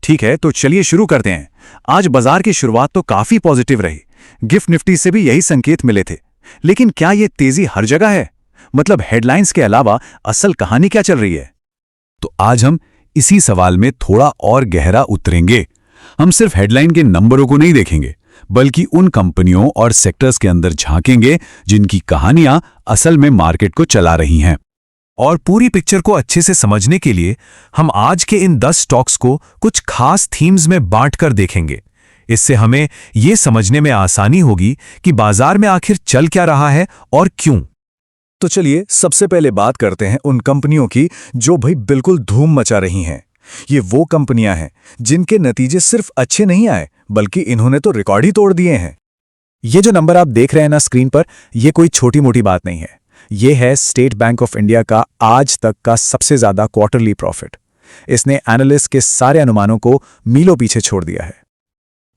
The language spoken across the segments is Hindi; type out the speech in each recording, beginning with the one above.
ठीक है, तो चलिए शुरू करते हैं। आज बाजार की शुरुआत तो काफी पॉजिटिव रही। गिफ्ट निफ्टी से भी यही संकेत मिले थे। लेकिन क्या ये तेजी हर जगह है? मतलब हेडलाइंस के अलावा असल कहानी क्या चल रही है? तो आज हम इसी सवाल में थोड़ा और गहरा उतरेंगे। हम सिर्फ हेडलाइन के नंबरों को नहीं देखेंगे, बल्कि उन कंपनियों और सेक्टर्स के अंदर झांकेंगे जिनकी कहानियां असल में मार्केट को चला रही हैं। और पूरी पिक्चर को अच्छे से समझने के लिए हम आज के इन 10 स्टॉक्स को कुछ खास थीम्स में बांटकर देखेंगे। इससे हमें ये समझने में आसानी होगी कि बाजार में आखिर चल क्या रहा है और क्यों। तो चलिए सबसे पहले बात करते हैं उन कंपनियों की जो भाई बिल्कुल धूम मचा रही हैं। ये वो कंपनियां हैं जिनके नतीजे सिर्फ अच्छे नहीं आए, बल्कि इन्होंने तो रिकॉर्ड ही तोड़ दिए हैं। ये जो नंबर आप देख रहे हैं ना स्क्रीन पर, ये कोई छोटी मोटी बात नहीं है। ये है स्टेट बैंक ऑफ इंडिया का आज तक का सबसे ज्यादा क्वार्टरली प्रॉफिट। इसने एनालिस्ट के सारे अनुमानों को मीलों पीछे छोड़ दिया है।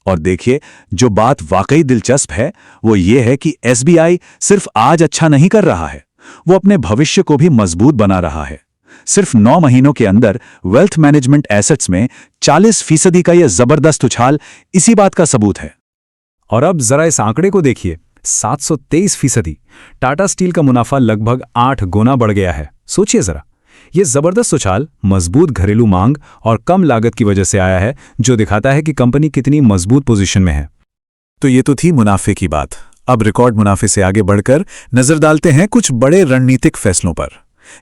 और देखिए, जो बात वाकई दिलचस्प है वो ये है कि एसबीआई सिर्फ आज अच्छा नहीं कर रहा है, वो अपने भविष्य को भी मजबूत बना रहा है। सिर्फ 9 महीनों के अंदर वेल्थ मैनेजमेंट एसेट्स में 40% का यह जबरदस्त उछाल इसी बात का सबूत है। और अब जरा इस आंकड़े को देखिए, 723%। टाटा स्टील का मुनाफा लगभग 8 गुना बढ़ गया है। सोचिए जरा, यह जबरदस्त उछाल मजबूत घरेलू मांग और कम लागत की वजह से आया है, जो दिखाता है कि कंपनी कितनी मजबूत पोजीशन में है। तो ये तो थी मुनाफे की बात। अब रिकॉर्ड मुनाफे से आगे बढ़कर नजर डालते हैं कुछ बड़े रणनीतिक फैसलों पर,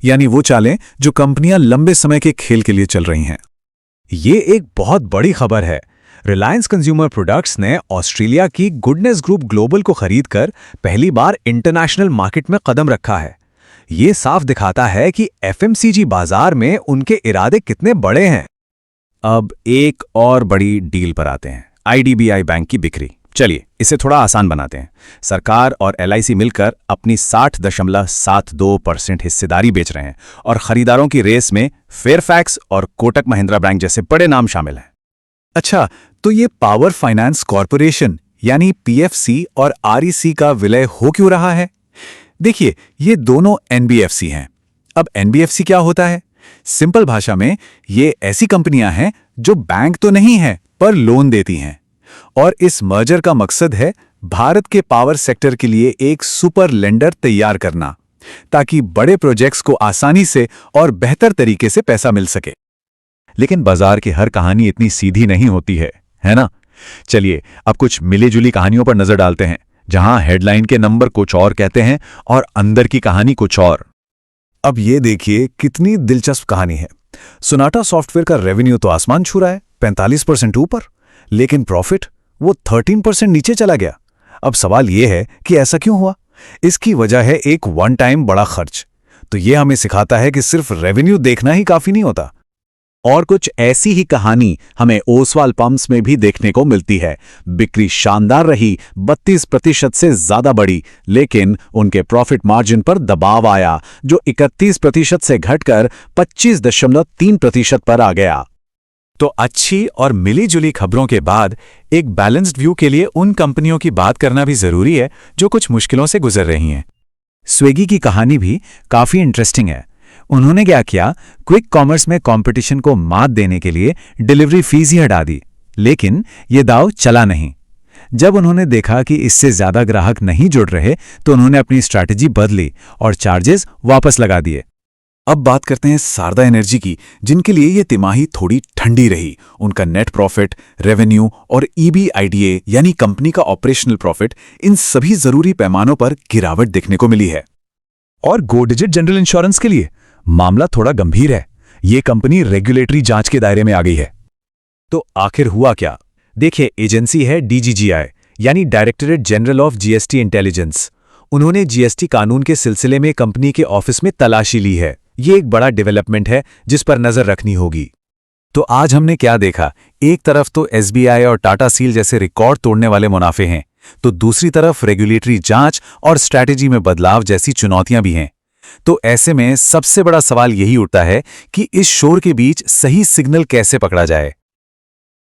यानी वो चालें जो कंपनियां लंबे समय के खेल के लिए चल रही हैं। ये एक बहुत बड़ी खबर है। रिलायंस कंज्यूमर प्रोडक्ट्स ने ऑस्ट्रेलिया की गुडनेस ग्रुप ग्लोबल को खरीदकर पहली बार इंटरनेशनल मार्केट में कदम रखा है। ये साफ दिखाता है कि एफएमसीजी बाजार में उनके इरादे कितने बड़े हैं। अब एक और बड़ी डील पर आते हैं, आईडीबीआई बैंक की बिक्री। चलिए इसे थोड़ा आसान बनाते हैं। सरकार और एलआईसी मिलकर अपनी 60.72% हिस्सेदारी बेच रहे हैं और खरीदारों की रेस में फेयरफैक्स और कोटक महिंद्रा बैंक जैसे बड़े नाम शामिल हैं। अच्छा, तो ये पावर फाइनेंस कॉरपोरेशन यानी पीएफसी और आरईसी का विलय हो क्यों रहा है? देखिए, ये दोनों एनबीएफसी हैं। अब एनबीएफसी क्या होता है? सिंपल भाषा में ये ऐसी कंपनियां हैं जो बैंक तो नहीं है पर लोन देती हैं। और इस मर्जर का मकसद है भारत के पावर सेक्टर के लिए एक सुपर लेंडर तैयार करना, ताकि बड़े प्रोजेक्ट्स को आसानी से और बेहतर तरीके से पैसा मिल सके। लेकिन बाजार की हर कहानी इतनी सीधी नहीं होती है ना? चलिए अब कुछ मिली-जुली कहानियों पर नजर डालते हैं, जहां हेडलाइन के नंबर कुछ और कहते हैं और अंदर की कहानी कुछ और। अब ये देखिए कितनी दिलचस्प कहानी है। सोनाटा सॉफ्टवेयर का रेवेन्यू तो आसमान छू रहा है, 45% ऊपर, लेकिन प्रॉफिट वो 13% नीचे चला गया। अब सवाल यह है कि ऐसा क्यों हुआ? इसकी वजह है एक वन टाइम बड़ा खर्च। तो ये हमें सिखाता है कि सिर्फ रेवेन्यू देखना ही काफी नहीं होता। और कुछ ऐसी ही कहानी हमें ओसवाल पंप्स में भी देखने को मिलती है। बिक्री शानदार रही, 32% से ज्यादा बढ़ी, लेकिन उनके प्रॉफिट मार्जिन पर दबाव आया, जो 31% से घटकर 25.3% पर आ गया। तो अच्छी और मिली-जुली खबरों के बाद एक बैलेंस्ड व्यू के लिए उन कंपनियों की बात करना भी जरूरी है जो कुछ मुश्किलों से गुजर रही हैं। स्विगी की कहानी भी काफी इंटरेस्टिंग है। उन्होंने क्या किया, क्विक कॉमर्स में कंपटीशन को मात देने के लिए डिलीवरी फीस ही हटा दी, लेकिन ये दांव चला नहीं। जब उन्होंने देखा कि इससे ज्यादा ग्राहक नहीं जुड़ रहे, तो उन्होंने अपनी स्ट्रैटेजी बदली और चार्जेस वापस लगा दिए। अब बात करते हैं शारदा एनर्जी की, जिनके लिए ये तिमाही थोड़ी ठंडी रही। उनका नेट प्रॉफिट, रेवेन्यू और ईबीआईडीए यानी कंपनी का ऑपरेशनल प्रॉफिट, इन सभी जरूरी पैमानों पर गिरावट देखने को मिली है। और गो डिजिट जनरल इंश्योरेंस के लिए मामला थोड़ा गंभीर है। ये कंपनी रेगुलेटरी जांच के दायरे में आ गई है। तो आखिर हुआ क्या? देखिए, एजेंसी है डीजीजीआई यानी directorate general of GST intelligence. उन्होंने जीएसटी कानून के सिलसिले में कंपनी के ऑफिस में तलाशी ली है। ये एक बड़ा डेवलपमेंट है जिस पर नजर रखनी होगी। तो आज हमने क्या देखा? एक तरफ तो एसबीआई और टाटा स्टील जैसे रिकॉर्ड तोड़ने वाले मुनाफे हैं, तो दूसरी तरफ रेगुलेटरी जांच और स्ट्रैटेजी में बदलाव जैसी चुनौतियां भी हैं। तो ऐसे में सबसे बड़ा सवाल यही उठता है कि इस शोर के बीच सही सिग्नल कैसे पकड़ा जाए।